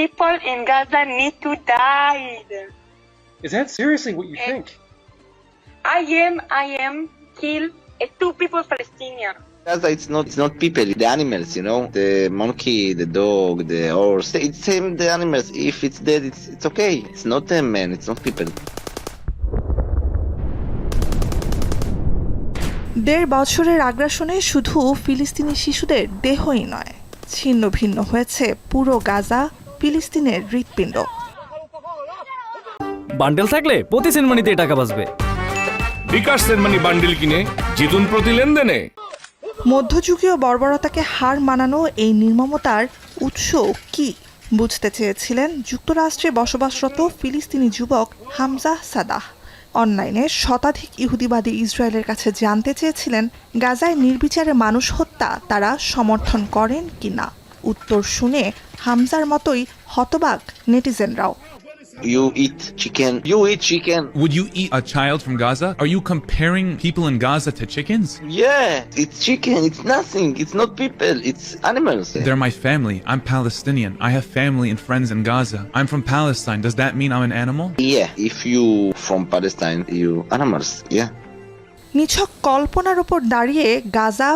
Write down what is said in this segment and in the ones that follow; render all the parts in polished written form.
People in Gaza need to die. Is that seriously what you think? I am kill two people Palestinian. Gaza, it's not people, the animals, you know, the monkey, the dog, the horse. It's same the animals. If it's dead, it's okay. It's not a man. It's not people. ১.৫ বছরের আগ্রাসনে শুধু ফিলিস্তিনি শিশুদের দেহই নয়, ছিন্ন ভিন্ন হয়েছে পুরো গাজা, ফিলিস্তিনের হৃৎপিণ্ড। বান্ডেল থাকলে প্রতি সেনমানিতে টাকা বাঁচবে। বিকাশ সেনমানি বান্ডেল কিনে জিতুন প্রতি লেনদেনে। মধ্যযুগীয় বর্বরতাকে হার মানানো এই নির্মমতার উৎস কি বুঝতে চেয়েছিলেন যুক্তরাষ্ট্রে বসবাসরত ফিলিস্তিনি যুবক হামজা সাদাহ। অনলাইনে শতাধিক ইহুদিবাদী ইসরায়েলের কাছে জানতে চেয়েছিলেন গাজায় নির্বিচারে মানুষ হত্যা তারা সমর্থন করেন কিনা। উত্তর শুনে হামজার মতোই হতবাক নেটিজেনরাও। You eat chicken. You eat chicken. Would you eat a child from Gaza? Are you comparing people in Gaza to chickens? Yeah, it's chicken. It's nothing. It's not people. It's animals. They're my family. I'm Palestinian. I have family and friends in Gaza. I'm from Palestine. Does that mean I'm an animal? Yeah, if you from Palestine, you animals. Yeah. নিছক কল্পনার উপর দাঁড়িয়ে গাজা,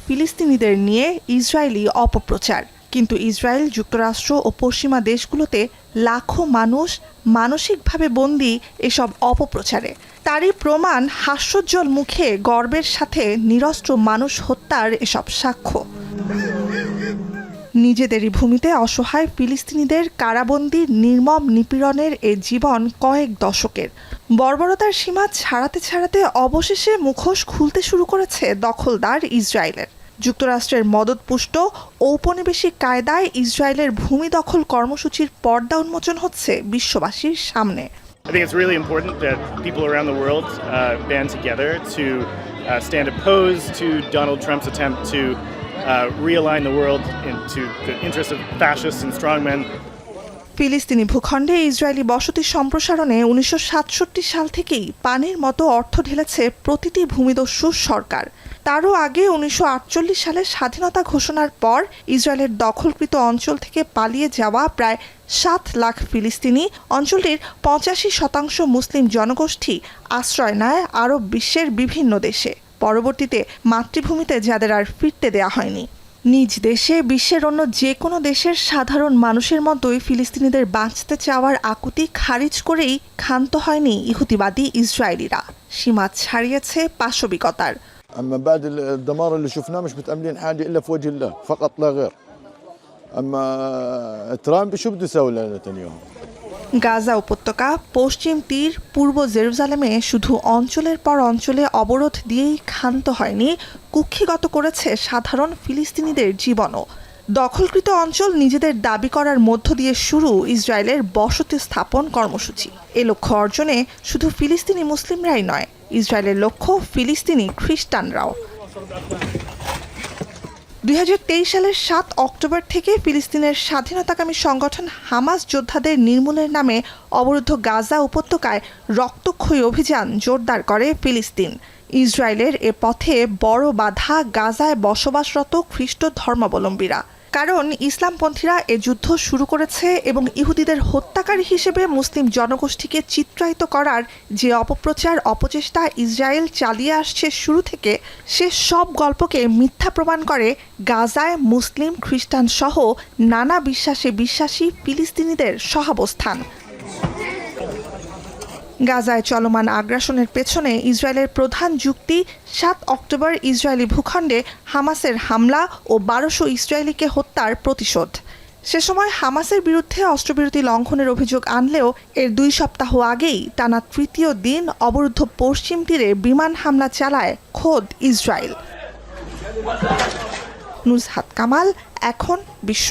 ফিলিস্তিনিদের নিয়ে Israeli অপপ্রচার। কিন্তু Israel, যুক্তরাষ্ট্র ও পশ্চিমা দেশগুলোতে লাখো মানুষ মানসিকভাবে বন্দী এসব অপপ্রচারে। তারই প্রমাণ হাস্যোজ্জ্বল মুখে গর্বের সাথে নিরস্ত্র মানুষ হত্যার এসব সাক্ষ্য। নিজেদেরই ভূমিতে অসহায় ফিলিস্তিনিদের কারাবন্দী নির্মম নিপীড়নের এ জীবন কয়েক দশকের। বর্বরতার সীমা ছাড়াতে অবশেষে মুখোশ খুলতে শুরু করেছে দখলদার ইসরায়েলের। যুক্তরাষ্ট্রের মদতপুষ্ট ঔপনিবেশিক কায়দায় ইসরায়েলের ভূমি দখল কর্মসূচির পর্দা উন্মোচন হচ্ছে বিশ্ববাসীর সামনে। I think it's really important that people around the world band together to stand opposed to Donald Trump's attempt to realign the world into the interests of fascists and strongmen. ফিলিস্তিনি ভূখণ্ডে ইসরায়েলি বসতি সম্প্রসারণে 1967 সাল থেকেই পানির মতো অর্থ ঢেলেছে প্রতিটি ভূমিদস্যু সরকার। তারও আগে 1948 সালে স্বাধীনতা ঘোষণার পর ইসরায়েলের দখলকৃত অঞ্চল থেকে পালিয়ে যাওয়া প্রায় 7 লাখ ফিলিস্তিনি, অঞ্চলটির 85% মুসলিম জনগোষ্ঠী আশ্রয় নেয় আরব বিশ্বের বিভিন্ন দেশে। পরবর্তীতে মাতৃভূমিতে যাদের আর ফিরতে দেয়া হয়নি। নিজ দেশে বিশ্বের অন্য যে কোনো দেশের সাধারণ মানুষের মতোই ফিলিস্তিনিদের বাঁচতে চাওয়ার আকুতি খারিজ করেই ক্ষান্ত হয়নি ইহুদিবাদী ইসরায়েলিরা। সীমা ছাড়িয়েছে পাশবিকতার। أما بعد الدمار اللي شفناه مش متأملين حاجة إلا في وجه الله فقط لا غير. أما ترامب شو بده يسوي لنتنياهو؟ গাজা উপত্যকা, পশ্চিম তীর, পূর্ব জেরুজালেমে শুধু অঞ্চলের পর অঞ্চলে অবরোধ দিয়েই ক্ষান্ত হয়নি, কুক্ষিগত করেছে সাধারণ ফিলিস্তিনিদের জীবনও। দখলকৃত অঞ্চল নিজেদের দাবি করার মধ্য দিয়ে শুরু ইসরায়েলের বসতি স্থাপন কর্মসূচি। এ লক্ষ্য অর্জনে শুধু ফিলিস্তিনি মুসলিমরাই নয়, ইসরায়েলের লক্ষ্য ফিলিস্তিনি খ্রিস্টানরাও। 2023 সালের 7 অক্টোবর থেকে ফিলিস্তিনের স্বাধীনতাকামী সংগঠন হামাস যোদ্ধাদের নির্মূলের নামে অবরুদ্ধ গাজা উপত্যকায় রক্তক্ষয়ী অভিযান জোরদার করে ফিলিস্তিন। ইসরায়েলের এ পথে বড় বাধা গাজায় বসবাসরত খ্রিস্ট ধর্মাবলম্বীরা। কারণ ইসলামপন্থীরা এ যুদ্ধ শুরু করেছে এবং ইহুদিদের হত্যাকারী হিসেবে মুসলিম জনগোষ্ঠীকে চিত্রায়িত করার যে অপচেষ্টা ইসরায়েল চালিয়ে আসছে শুরু থেকে, সে সব গল্পকে মিথ্যা প্রমাণ করে গাজায় মুসলিম, খ্রিস্টান সহ নানা বিশ্বাসে বিশ্বাসী ফিলিস্তিনিদের সহাবস্থান। গাজায় চলমান আগ্রাসনের পেছনে ইসরায়েলের প্রধান যুক্তি 7 অক্টোবর ইসরায়েলি ভূখণ্ডে হামাসের হামলা ও 1200 ইসরায়েলিকে হত্যার প্রতিশোধ। সে সময় হামাসের বিরুদ্ধে অস্ত্রবিরতি লঙ্ঘনের অভিযোগ আনলেও এর 2 সপ্তাহ আগেই টানা তৃতীয় দিন অবরুদ্ধ পশ্চিম তীরে বিমান হামলা চালায় খোদ ইসরায়েল। নুজহাত কামাল, এখন বিশ্ব।